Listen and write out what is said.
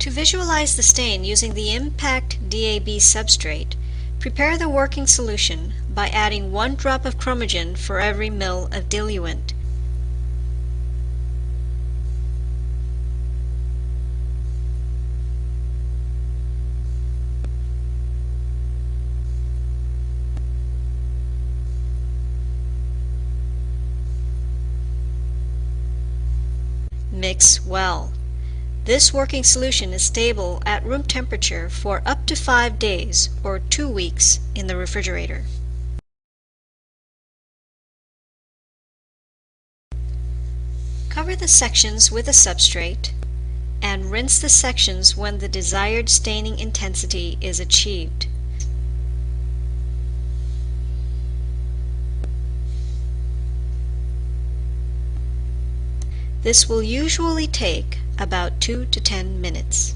To visualize the stain using the ImmPACT DAB substrate, prepare the working solution by adding 1 drop of chromogen for every ml of diluent. Mix well. This working solution is stable at room temperature for up to 5 days or 2 weeks in the refrigerator. Cover the sections with a substrate and rinse the sections when the desired staining intensity is achieved. This will usually take about 2 to 10 minutes.